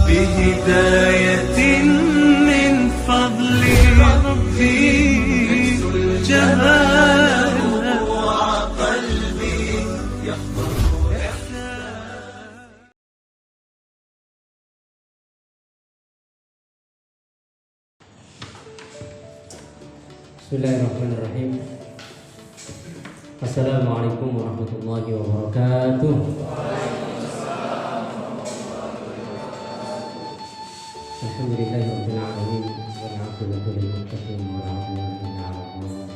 بهداية من فضل ربي جمال قلبي يحضر Bismillahirrahmanirrahim. Assalamualaikum warahmatullahi wabarakatuh. Alhamdulillahirabbil alamin wal 'aqibatu lil muttaqin wa la 'udwana illa 'alal zalimin.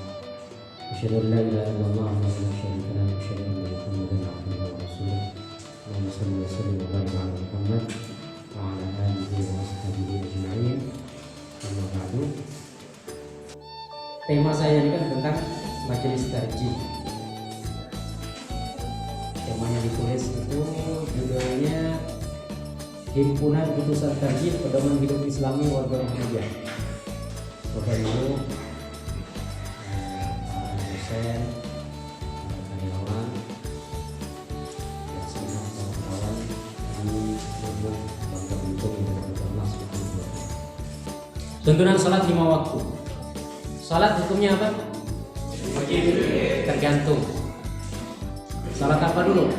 Asyhadu an la ilaha illallah wa la syarika lahu wa asyhadu anna Muhammadan 'abduhu wa rasuluh. Allahumma shalli wa sallim wa barik 'ala Muhammad wa 'ala alihi wa ashabihi ajma'in. Amma ba'du. Tema saya ini kan tentang majelis tarjih. Temanya ditulis itu judulnya Himpunan Putusan Tarjih Pedoman Hidup Islami Warga Muhammadiyah. Bapak Ibu, dosen, karyawan, dan semua kawan-kawan di seluruh Bangka Belitung yang berkenan subhanallah. Tuntunan salat 5 waktu. Salat hukumnya apa? Wajib. Tergantung. Salat apa dulu?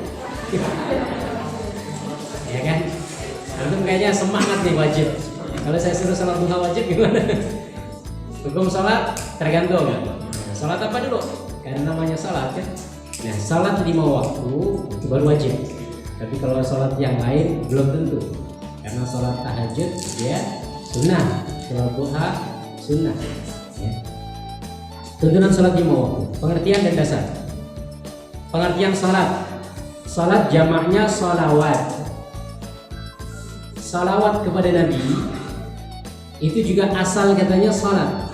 Ya kan? Antum kayaknya semangat nih wajib. Kalau saya suruh salat duha wajib gimana? Hukum salat tergantung. Salat apa dulu? Karena namanya salat kan. Nah, salat 5 waktu itu baru wajib. Tapi kalau salat yang lain belum tentu. Karena salat tahajud dia sunnah, salat duha sunnah. Ya. Tuntunan salat 5 waktu. Pengertian dan dasar. Pengertian salat. Salat jamaknya salawat. Salawat kepada Nabi itu juga asal katanya salat.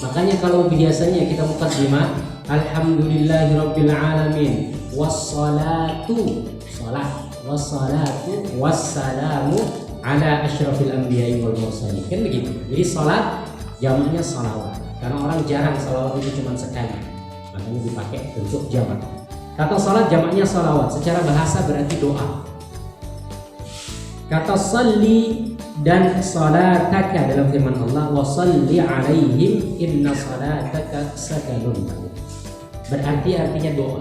Makanya kalau biasanya kita muqaddimah alhamdulillahirabbil alamin wassalatu salat wassalatu wassalamu ala asyrafil anbiya'i wal mursalin. Kan begitu. Jadi salat jamaknya salawat. Karena orang jarang salawat itu cuma sekali. Makanya dipakai bentuk jamak. Kata salat jamaknya salawat. Secara bahasa berarti doa. Kata salli dan salataka dalam firman Allah wa salli alaihim inna salataka sakanun lahum. Berarti artinya doa.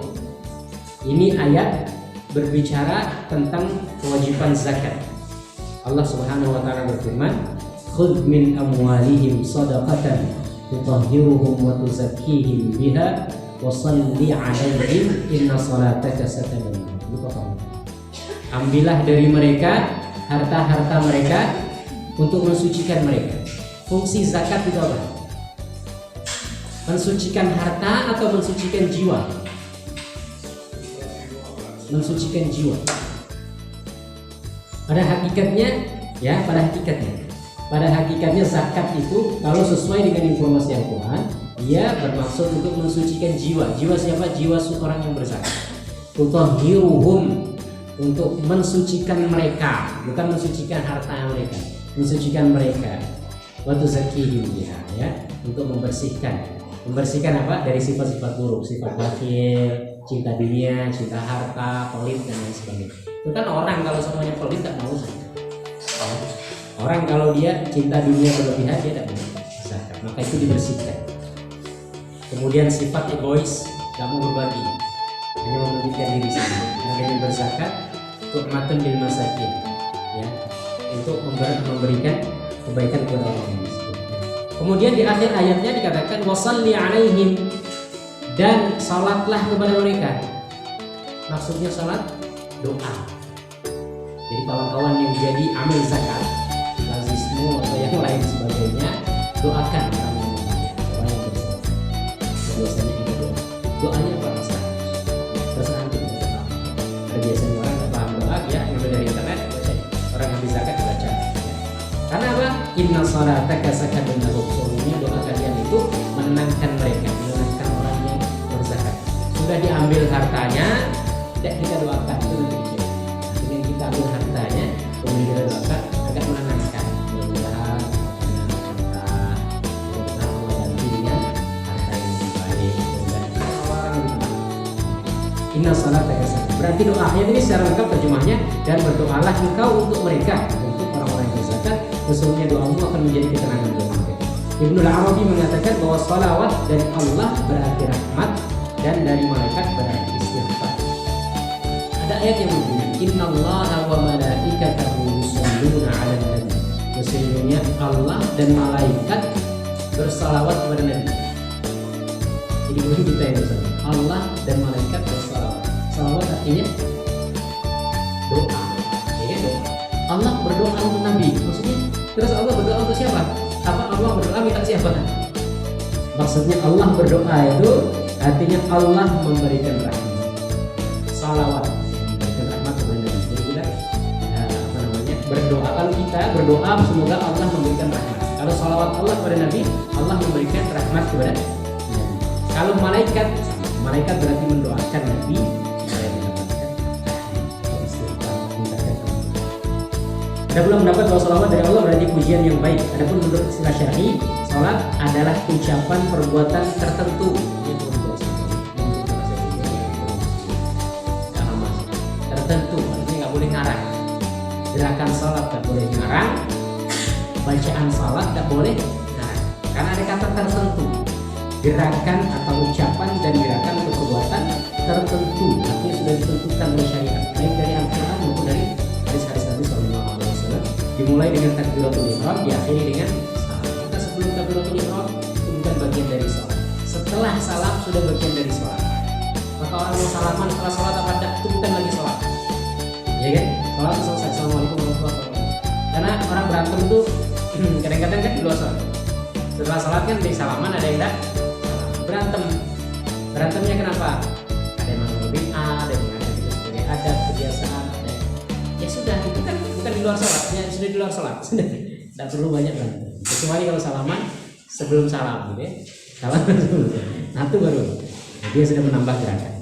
Ini ayat berbicara tentang kewajiban zakat. Allah Subhanahu wa taala berfirman, "Khudh min amwalihim shadaqatan tutahhiruhum wa tuzakkihim biha wa salli alaihim inna salataka sakanun lahum." Ambillah dari mereka harta-harta mereka untuk mensucikan mereka. Fungsi zakat itu apa? Mensucikan harta atau mensucikan jiwa? Mensucikan jiwa. Pada hakikatnya zakat itu kalau sesuai dengan informasi Al-Quran, dia bermaksud untuk mensucikan jiwa. Jiwa siapa? Jiwa seorang yang berzakat. Tutahhiruhum, untuk mensucikan mereka, bukan mensucikan harta mereka, mensucikan mereka. Wa tuzakkihim biha, ya, untuk membersihkan. Membersihkan apa? Dari sifat-sifat buruk, sifat bakhil, cinta dunia, cinta harta, pelit dan lain sebagainya. Itu kan orang kalau semuanya pelit tak mau zakat. Orang kalau dia cinta dunia berlebihan dia tak mau zakat, maka itu dibersihkan. Kemudian sifat egois, tak mau berbagi, hanya mementingkan diri sendiri. Makanya berzakat tuhmatun bil masakin, ya, untuk memberikan kebaikan kepada orang miskin. Kemudian di akhir ayatnya dikatakan wasalli alaihim, dan salatlah kepada mereka. Maksudnya salat doa. Jadi kawan-kawan yang jadi amil zakat, lazismu atau yang lain sebagainya, doakan orang yang berzakat, orang yang berzakat. Biasanya ada doa. Doanya apa Ustaz? Terserah antum. Ada biasanya orang nggak paham doa, ya yang dari internet baca. Orang yang berzakat baca. Ya. Karena apa? Inna salataka sakanun lahum. Sesungguhnya doa kalian itu menenangkan mereka, menenangkan orang yang berzakat. Sudah diambil hartanya, tidak kita doakan itu lebih kecil. Dengan kita ambil hartanya, kemudian kita doakan agar menenangkan. Mudah-mudahan harta kita mengganti dengan harta yang lebih baik dan orang lebih tenang. Inna salataka sakanun. berarti doa ayat ini secara lengkap terjemahnya, dan berdoalah engkau untuk mereka, untuk orang-orang yang berzakat, sesungguhnya doamu akan menjadi ketenangan bagi mereka. Ibnu Arabi mengatakan bahwa salawat dari Allah berarti rahmat dan dari malaikat berarti istighfar. Ada ayat yang berbunyi, innallaha wa malaikatahu yusholluna 'alan nabi. Sesungguhnya Allah dan malaikat bersalawat kepada Nabi. Jadi bukan kita yang bersalawat, Allah dan malaikat bersalawat. Salawat artinya doa, ya doa. Allah berdoa untuk Nabi, maksudnya terus Allah berdoa untuk siapa? Apa Allah berdoa minta siapa? Maksudnya Allah berdoa itu artinya Allah memberikan rahmat, salawat memberikan rahmat kepada Nabi. Jadi kita berdoa, kalau kita berdoa semoga Allah memberikan rahmat. Kalau salawat Allah kepada Nabi, Allah memberikan rahmat kepada Nabi. Kalau malaikat berarti mendoakan Nabi supaya mendapatkan ada pula mendapat bahwa salawat dari Allah berarti pujian yang baik. Adapun menurut istilah syar'i, salat adalah ucapan perbuatan tertentu. Tertentu, artinya nggak boleh ngarang. Gerakan salat nggak boleh ngarang, bacaan salat nggak boleh ngarang, karena ada kata tertentu. Gerakan atau ucapan dan gerakan atau perbuatan tertentu, artinya sudah ditentukan oleh syariat, baik dari Al-Quran maupun dari hadis-hadis Nabi SAW. Dimulai dengan takbiratul ihram, diakhiri dengan salam. Maka sebelum takbiratul ihram itu bukan bagian dari salat. Setelah salam sudah bagian dari salat. Maka orang mau salaman setelah salat apa tidak, itu bukan lagi salat. Ya kan? Salat selesai. Assalamualaikum warahmatullahi wabarakatuh. Karena orang berantem itu kadang-kadang kan di luar salat. Setelah salat kan di salaman ada yang tidak berantemnya kenapa? Ada yang menganggap bid'ah, ada yang menganggap itu sebagai adat, kebiasaan, ada. Ya sudah, itu kan bukan di luar salat, ya sudah di luar salat, sudah tidak perlu banyak berantem. Kecuali kalau salaman sebelum salam, gitu ya. Salaman sebelum, nah itu baru dia sudah menambah gerakan.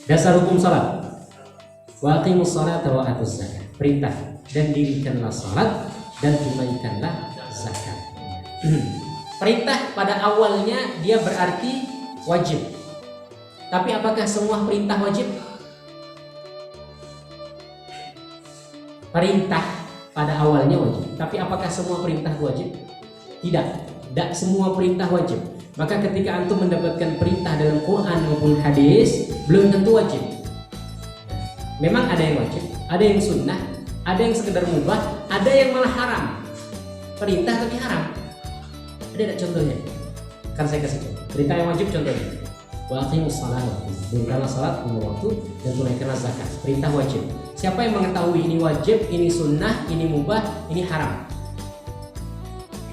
Dasar hukum salat: wa aqimus salata wa atuz zakat. Perintah dan dirikanlah salat dan tunaikanlah zakat. Perintah pada awalnya dia berarti wajib. Tapi apakah semua perintah wajib? Perintah pada awalnya wajib. Tapi apakah semua perintah wajib? Tidak. Tidak semua perintah wajib. Maka ketika antum mendapatkan perintah dalam Quran maupun hadis, belum tentu wajib. Memang ada yang wajib, ada yang sunnah, ada yang sekedar mubah, ada yang malah haram. Perintah tapi haram. Ada tidak contohnya? Kan saya kasih contoh. Perintah yang wajib contohnya: wa aqimus salata, dirikanlah salat lima waktu dan tunaikanlah zakat. Perintah wajib. Siapa yang mengetahui ini wajib, ini sunnah, ini mubah, ini haram?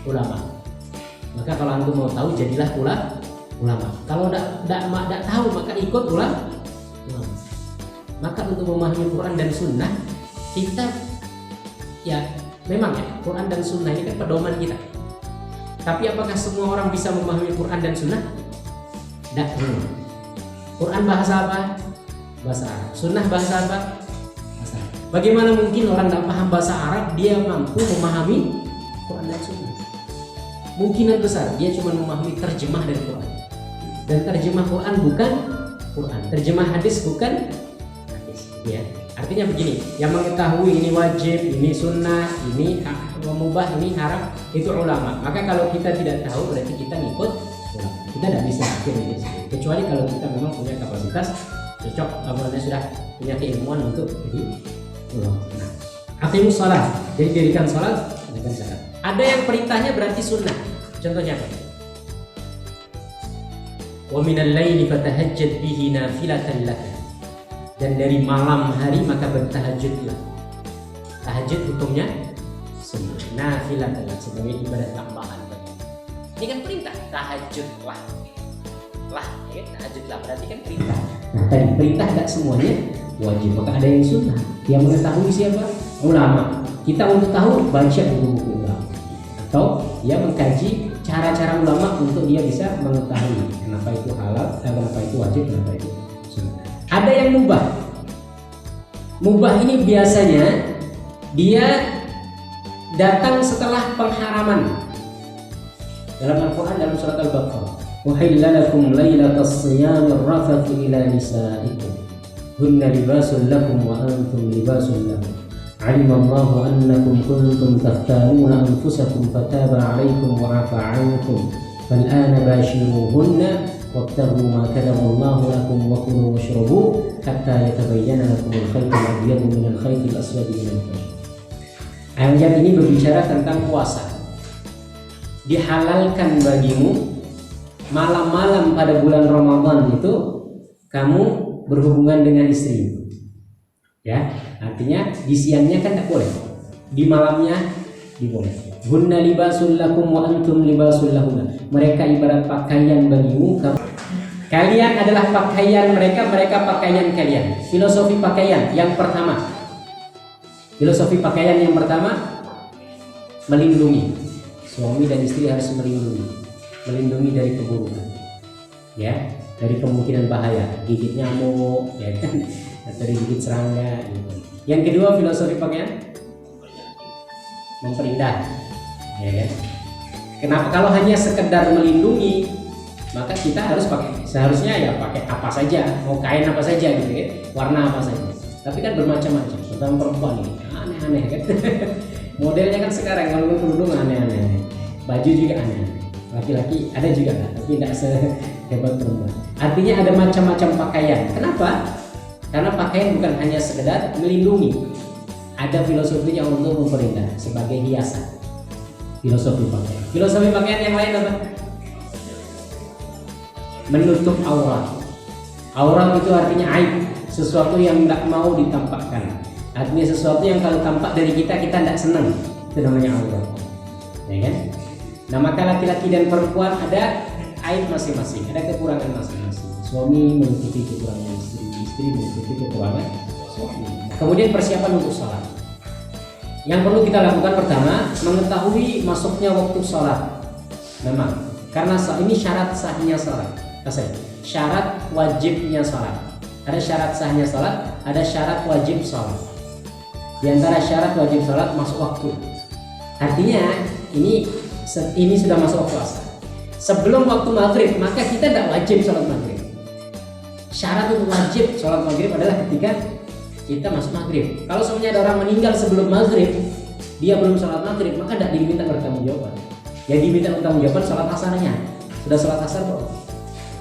Ulama. Maka kalau antum mau tahu, jadilah ulama. Kalau tidak tahu, maka ikut ulama. Maka untuk memahami Quran dan sunnah, kita ya memang ya Quran dan sunnah ini kan pedoman kita. Tapi apakah semua orang bisa memahami Quran dan Sunnah? Tidak. Quran bahasa apa? Bahasa Arab. Sunnah bahasa apa? Bahasa Arab. Bagaimana mungkin orang tidak paham bahasa Arab dia mampu memahami Quran dan Sunnah? Mungkinan besar dia cuma memahami terjemah dari Quran. Dan terjemah Quran bukan Quran. Terjemah hadis bukan hadis. Ya. Artinya begini, yang mengetahui ini wajib, ini sunnah, ini mubah, ini haram, itu ulama. Maka kalau kita tidak tahu, berarti kita ngikut ulama. Kita tidak bisa akhirnya, kecuali kalau kita memang punya kapasitas cocok, apalagi sudah punya keilmuan untuk jadi ulama. Nah, aqimus shalah, jadi dirikan salat, dirikan zakat. Ada yang perintahnya berarti sunnah. Contohnya apa? Wa minal laili fatahajjad bihi nafilatan laka. Dan dari malam hari maka bertahajudlah. Tahajud hukumnya sunnah, nafilatan sebagai ibadah tambahan. Ini kan perintah, tahajudlah. Lah, ya, tahajudlah berarti kan perintah. Nah, tadi perintah tidak semuanya wajib, maka ada yang sunnah. Yang mengetahui siapa? Ulama. Kita untuk tahu baca buku-buku ulama, atau dia mengkaji cara-cara ulama untuk dia bisa mengetahui kenapa itu halal, kenapa itu wajib, kenapa itu sunnah. Ada yang mubah. Mubah ini biasanya dia datang setelah pengharaman. Dalam Al-Quran dalam surat Al-Baqarah, "Uhilla lakum lailatas siyamir rafathu ila nisaikum." hunna libasul lakum wa antum libasul lahum. Alimallahu annakum kuntum takhtanuna anfusakum fataba 'alaikum wa 'afa 'ankum. Fal'ana bashiruhunna wabtaghu ma kataballahu lakum wa kulu washrabu hatta yatabayyana lakum al-khayt al-abyadu min al-khayt al-aswad min al-fajr. Ayat ini berbicara tentang puasa. Dihalalkan bagimu malam-malam pada bulan Ramadan itu kamu berhubungan dengan istri. Ya, artinya di siangnya kan tidak boleh, di malamnya diboleh. Hunna libasul lakum wa antum libasul lahunna. Mereka ibarat pakaian bagimu, kalian adalah pakaian mereka, mereka pakaian kalian. Filosofi pakaian yang pertama, melindungi. Suami dan istri harus melindungi dari keburukan, ya, dari kemungkinan bahaya, gigit nyamuk, ya kan, atau digigit serangga. Gitu. Yang kedua filosofi pakaian memperindah, ya kan. Kenapa? Kalau hanya sekedar melindungi, maka kita harus seharusnya ya pakai apa saja, mau kain apa saja gitu kan, warna apa saja. Tapi kan bermacam-macam, tentang perempuan ini aneh-aneh kan. Modelnya kan sekarang kalau kerudung aneh-aneh, baju juga aneh. Laki-laki ada juga kan, tapi tidak sehebat perempuan. Artinya ada macam-macam pakaian. Kenapa? Karena pakaian bukan hanya sekedar melindungi, ada filosofinya untuk memperindah sebagai hiasan. Filosofi pakaian yang lain apa? Menutup aurat. Aurat itu artinya aib, sesuatu yang tidak mau ditampakkan. Artinya sesuatu yang kalau tampak dari kita tidak senang, itu namanya aurat, ya kan? Nah, maka laki-laki dan perempuan ada aib masing-masing, ada kekurangan masing-masing. Suami menutupi kekurangan istri, istri menutupi kekurangan suami. Kemudian persiapan untuk sholat. Yang perlu kita lakukan pertama, mengetahui masuknya waktu sholat. Memang, karena ini syarat sahnya sholat. Syarat wajibnya sholat. Ada syarat sahnya sholat, ada syarat wajib sholat. Di antara syarat wajib sholat masuk waktu. Artinya ini sudah masuk waktu asar. Sebelum waktu maghrib, maka kita tidak wajib sholat maghrib. Syarat untuk wajib sholat maghrib adalah ketika kita masuk maghrib. Kalau semuanya ada orang meninggal sebelum maghrib, dia belum sholat maghrib, maka tidak diminta bertanggung jawab. Yang diminta bertanggung jawab sholat asarnya. Sudah sholat asar kok?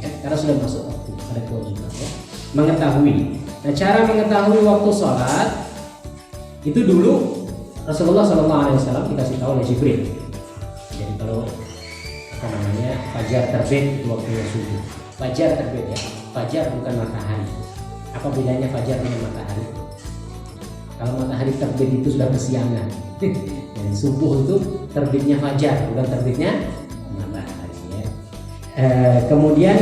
Ya, karena sudah masuk waktu, ada kewajiban. Ya. Mengetahui. Nah, cara mengetahui waktu sholat itu dulu Rasulullah SAW dikasih tahu oleh Jibril. Jadi kalau fajar terbit itu waktunya subuh. Fajar terbit ya. Fajar bukan matahari. Apa bedanya fajar dengan matahari? Kalau matahari terbit itu sudah kesiangan. Dan subuh itu terbitnya fajar, bukan terbitnya matahari ya. Kemudian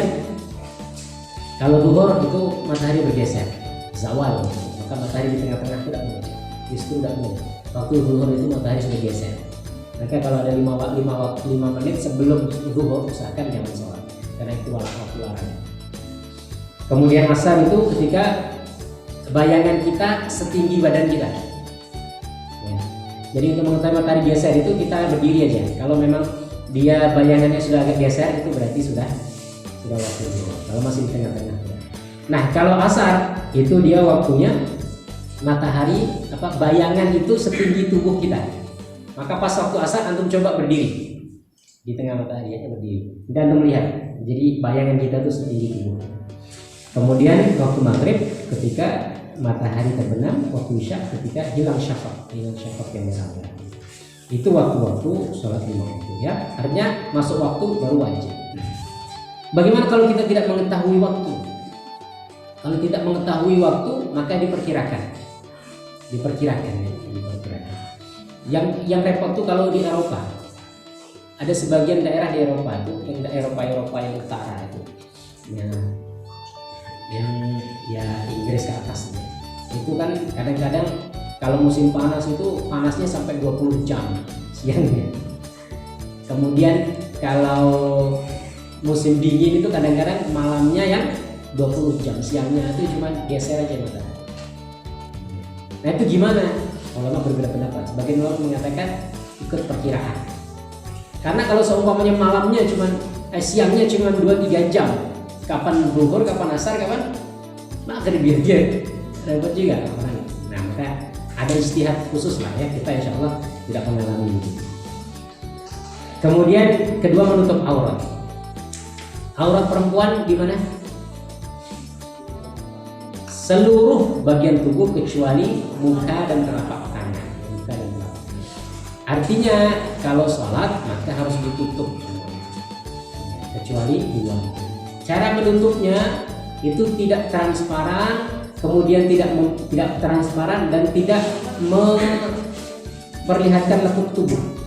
kalau zuhur itu matahari bergeser, zawal, maka matahari di tengah-tengah tidak boleh. Justru tidak boleh. Waktu zuhur itu matahari sudah geser. Maka kalau ada 5 menit sebelum zuhur usahakan jangan sholat, karena itu waktu larangan. Kemudian asar itu ketika bayangan kita setinggi badan kita. Ya. Jadi untuk mengetahui matahari geser itu kita berdiri aja. Kalau memang dia bayangannya sudah agak geser itu berarti sudah waktu zuhur. Kalau masih di tengah-tengah. Nah kalau asar itu dia waktunya matahari bayangan itu setinggi tubuh kita. Maka pas waktu asar antum coba berdiri di tengah matahari ya, berdiri dan antum lihat. Jadi bayangan kita itu setinggi tubuh. Kemudian waktu maghrib ketika matahari terbenam, waktu isya ketika hilang syafaq yang merah. Itu waktu-waktu sholat 5 waktu ya. Artinya masuk waktu baru wajib. Bagaimana kalau kita tidak mengetahui waktu? Kalau tidak mengetahui waktu maka diperkirakan. Yang repot tuh kalau di Eropa. Ada sebagian daerah di Eropa itu, yang Eropa yang utara itu. Yang Inggris ke atas itu kan kadang-kadang kalau musim panas itu panasnya sampai 20 jam siangnya. Kemudian kalau musim dingin itu kadang-kadang malamnya yang 20 jam, siangnya itu cuma geser aja matahari. Nah itu gimana? Ulama berbeda pendapat. Sebagian ulama mengatakan ikut perkiraan. Karena kalau seumpamanya siangnya cuma 2-3 jam. Kapan zuhur, kapan asar, kapan maka dia repot juga orang. Nah maka ada istihad khusus lah ya, kita insya Allah tidak mengalami itu. Kemudian kedua, menutup aurat. Aurat perempuan di mana? Seluruh bagian tubuh kecuali muka dan telapak tangan. Muka dan telapak tangan. Artinya kalau sholat maka harus ditutup kecuali dua. Cara menutupnya itu tidak transparan, kemudian tidak transparan dan tidak memperlihatkan lekuk tubuh.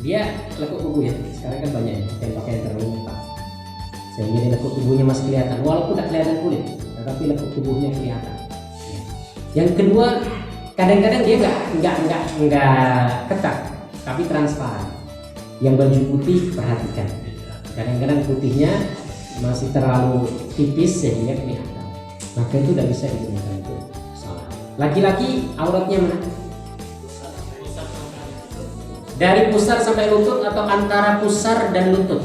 Dia lekuk tubuh ya, sekarang kan banyak yang pakai terlalu ketat, sehingga lekuk tubuhnya masih kelihatan, walaupun tidak kelihatan kulit, tetapi lekuk tubuhnya kelihatan. Yang kedua, kadang-kadang dia nggak ketat, tapi transparan. Yang baju putih perhatikan, kadang-kadang putihnya masih terlalu tipis sehingga kelihatan, maka itu tidak bisa digunakan untuk sholat. Laki-laki auratnya mana? Dari pusar sampai lutut atau antara pusar dan lutut?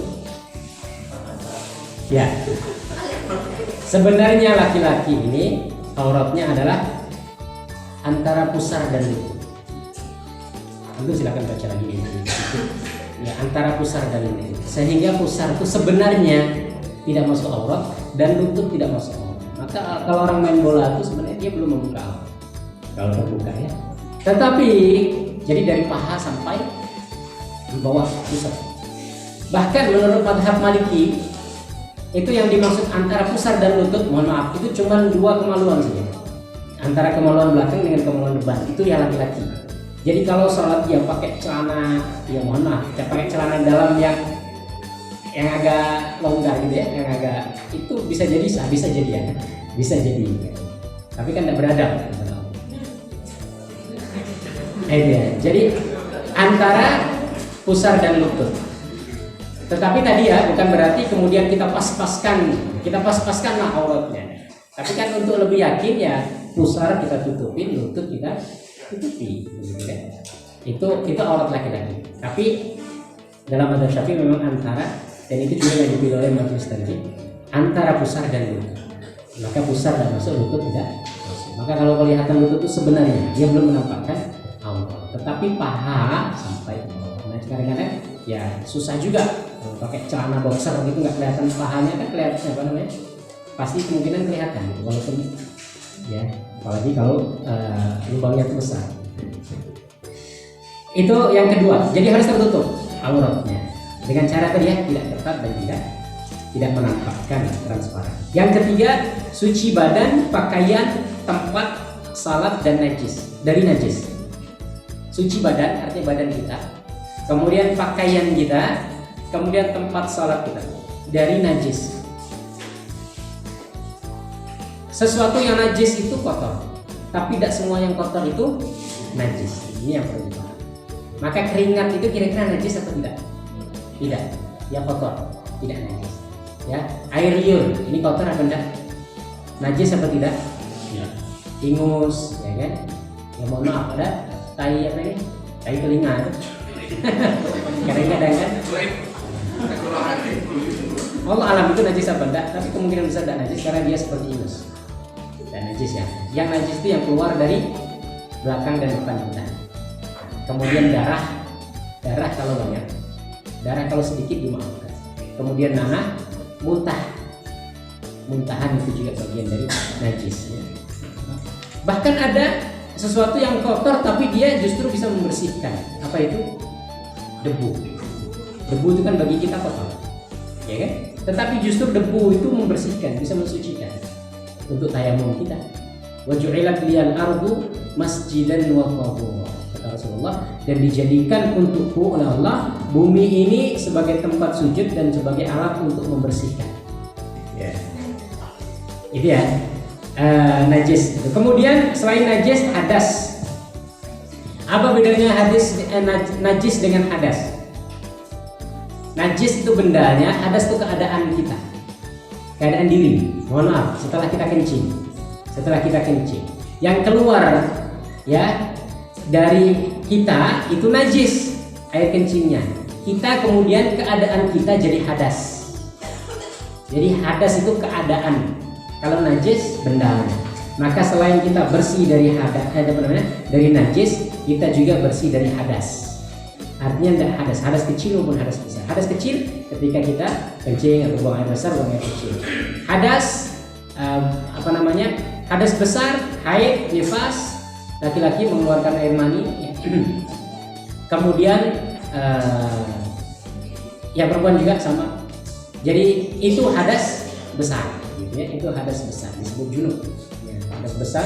Ya, sebenarnya laki-laki ini auratnya adalah antara pusar dan lutut. Anda silakan baca lagi ini. Ya, antara pusar dan lutut. Sehingga pusar itu sebenarnya tidak masuk aurat dan lutut tidak masuk aurat. Maka kalau orang main bola itu sebenarnya dia belum membuka aurat. Kalau terbuka ya. Tetapi jadi dari paha sampai di bawah pusar. Bahkan menurut madhab Maliki itu yang dimaksud antara pusar dan lutut, mohon maaf, itu cuma dua kemaluan saja. Antara kemaluan belakang dengan kemaluan depan, itu ya laki-laki. Jadi kalau sholat dia pakai celana, ya mohon maaf, dia pakai celana dalam yang agak longgar gitu ya, yang agak itu bisa jadi sah, bisa jadi ya, bisa jadi. Tapi kan tidak beradab. Jadi antara pusar dan lutut. Tetapi tadi ya bukan berarti kemudian kita pas-paskanlah auratnya. Tapi kan untuk lebih yakin ya pusar kita tutupin, lutut kita tutupi, gitu kan? Itu aurat laki-laki. Tapi dalam madzhab Syafi'i memang antara, dan itu juga yang dipilih oleh majelis tadi, antara pusar dan lutut. Maka pusar dan masuk, lutut tidak masuk. Maka kalau kelihatan lutut itu sebenarnya dia belum menampakkan aurat, tetapi paha sampai ke bawah. Nah kadang-kadang ya susah juga kalau pakai celana boxer gitu nggak kelihatan pahanya, kan kelihatan apa namanya, pasti kemungkinan kelihatan gitu, walaupun ya apalagi kalau lubangnya itu besar. Itu yang kedua, jadi harus tertutup auratnya dengan cara tadi ya, tidak ketat dan tidak menampakkan transparan. Yang ketiga, suci badan, pakaian, tempat salat dan najis, dari najis. Suci badan artinya badan kita, kemudian pakaian kita, kemudian tempat salat kita dari najis. Sesuatu yang najis itu kotor, tapi tidak semua yang kotor itu najis. Ini yang perlu dipahami. Maka keringat itu kira-kira najis atau tidak? Tidak, ya kotor, tidak najis. Ya, air liur ini kotor apa enggak? Najis apa tidak? Ya. Ingus, ya kan? Ya mohon maaf, ada tai apa ini? Tai telinga itu. Kadang-kadang kan? Allah alam itu najis apa enggak? Tapi kemungkinan besar tidak najis karena dia seperti ingus. Dan najis ya. Yang najis itu yang keluar dari belakang dan depan kita. Kemudian darah kalau banyak, darah kalau sedikit dimaafkan. Kemudian nanah, muntahan itu juga bagian dari najis ya. Bahkan ada sesuatu yang kotor tapi dia justru bisa membersihkan. Apa itu? Debu itu kan bagi kita kotor, ya kan? Tetapi justru debu itu membersihkan, bisa mensucikan untuk tayamum kita. Wa ju'ilat liyal ardu masjidan wa tahura, kata Rasulullah, dan dijadikan untukku oleh Allah bumi ini sebagai tempat sujud dan sebagai alat untuk membersihkan. Ya. Itu ya. Najis. Kemudian selain najis, hadas. Apa bedanya najis dengan hadas? Najis itu bendanya, hadas itu keadaan kita, keadaan diri. Mohon maaf, setelah kita kencing, yang keluar ya dari kita itu najis, air kencingnya. Kita kemudian keadaan kita jadi hadas. Jadi hadas itu keadaan Kalau najis bendanya. Maka selain kita bersih dari dari najis, kita juga bersih dari hadas. Artinya tidak hadas kecil maupun hadas besar. Hadas kecil ketika kita kencing atau buang air besar, buang air kecil. Hadas hadas besar, haid, nifas, laki-laki mengeluarkan air mani. Kemudian ya perempuan juga sama. Jadi itu hadas besar, gitu ya. Itu hadas besar disebut junub. Ya, hadas besar,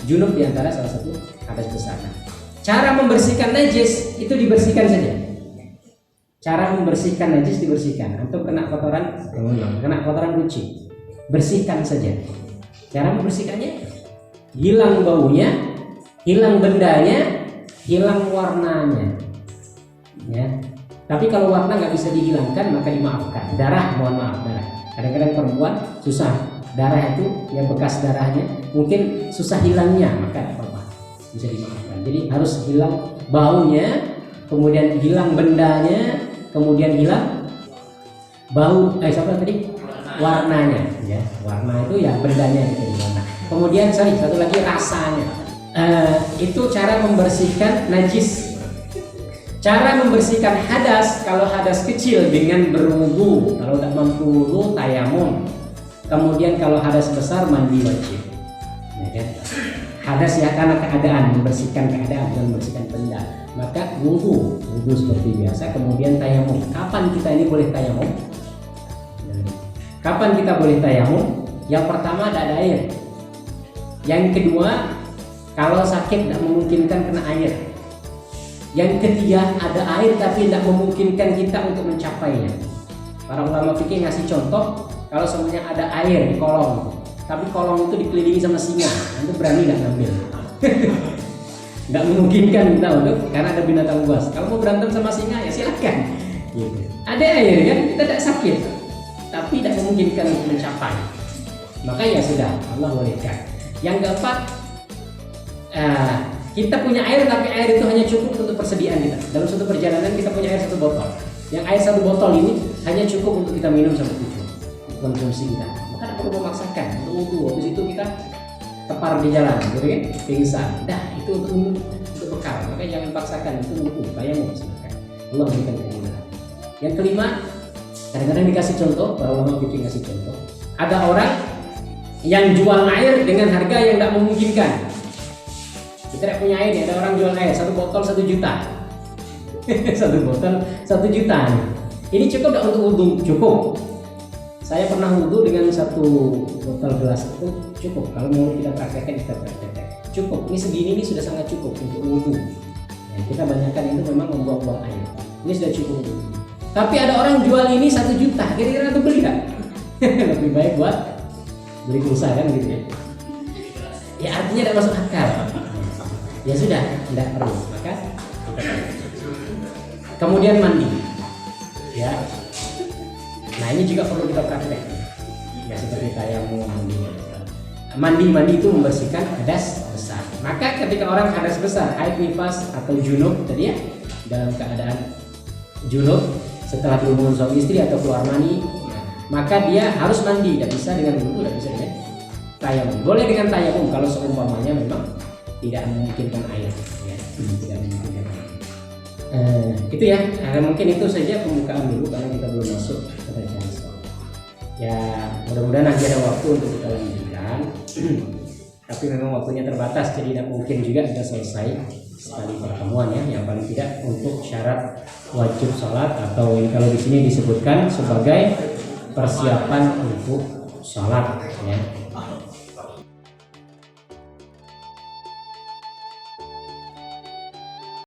junub diantara salah satu hadas besar. Nah, cara membersihkan najis itu dibersihkan saja. Cara membersihkan najis dibersihkan. Antum kena kotoran kucing, bersihkan saja. Cara membersihkannya, hilang baunya, hilang bendanya, hilang warnanya. Ya. Tapi kalau warna nggak bisa dihilangkan maka dimaafkan. Darah, mohon maaf, darah. Kadang-kadang perempuan susah, darah itu yang bekas darahnya mungkin susah hilangnya, maka apa-apa bisa dimaafkan. Jadi harus hilang baunya, kemudian hilang bendanya, kemudian hilang warnanya, ya. Warna itu ya bendanya gitu di warna. Kemudian satu lagi rasanya. Itu cara membersihkan najis. Cara membersihkan hadas, kalau hadas kecil dengan berwudu, kalau tidak mampu wudu tayamum. Kemudian kalau hadas besar mandi wajib. Ya kan? Hadas ya karena keadaan, membersihkan keadaan dan membersihkan benda. Maka wudu seperti biasa, kemudian tayamum. Kapan kita ini boleh tayamum? Kapan kita boleh tayamum? Yang pertama tidak ada air. Yang kedua, kalau sakit tidak memungkinkan kena air. Yang ketiga, ada air tapi tidak memungkinkan kita untuk mencapainya. Para ulama fikih ngasih contoh, kalau semuanya ada air di kolong, tapi kolong itu dikelilingi sama singa, itu berani nggak ngambil? Nggak memungkinkan kita untuk, karena ada binatang buas. Kalau mau berantem sama singa ya silakan. Gitu. Ada air kan, kita tidak sakit, tapi tidak memungkinkan untuk mencapai. Maka ya sudah, Allah bolehkan. Yang keempat, kita punya air tapi air itu hanya cukup untuk persediaan kita. Dalam suatu perjalanan kita punya air 1 botol. Yang air 1 botol ini hanya cukup untuk kita minum sampai tujuan konsumsi kita. Maka tidak perlu memaksakan untuk wudu. Habis itu kita tepar di jalan, gitu kan? Pingsan. Dah itu untuk bekal. Maka jangan paksakan itu wudu. Tayamum silakan. Allah berikan kemudahan. Yang kelima, kadang-kadang dikasih contoh, para ulama fikih kasih contoh. Ada orang yang jual air dengan harga yang tidak memungkinkan. Kita tidak punya air, ada orang jual air 1 botol 1 juta. 1 botol 1 juta. Ini cukup tidak untuk wudu? Cukup. Saya pernah wudu dengan 1 botol gelas itu cukup. Kalau mau kita praktekkan kita praktekkan. Cukup. Ini segini ini sudah sangat cukup untuk wudu. Ya, kita banyakkan itu memang membuang-buang air. Ini sudah cukup wudu. Tapi ada orang jual ini 1 juta. Kira-kira itu beli nggak? Lebih baik buat beli pulsa kan gitu ya. Ya artinya tidak masuk akal. Ya sudah, tidak perlu. Maka kemudian mandi. Ya. Nah, ini juga perlu kita praktek. Ya seperti tayamum, mandi itu membersihkan hadas besar. Maka ketika orang hadas besar, haid, nifas atau junub tadi ya, dalam keadaan junub setelah berhubungan suami istri atau keluar mani, maka dia harus mandi. Tidak bisa dengan wudu, tidak bisa dengan tayamum. Boleh dengan tayamum kalau seumpamanya memang tidak memungkinkan air, ya. Tidak memungkinkan air. Itu ya, mungkin itu saja pembukaan dulu karena kita belum masuk ke bacaan soal. Ya mudah-mudahan nanti ada waktu untuk kita lanjutkan. Tapi memang waktunya terbatas, jadi tidak mungkin juga kita selesai sekali pertemuan ya. Yang paling tidak untuk syarat wajib sholat atau kalau di sini disebutkan sebagai persiapan untuk sholat, ya.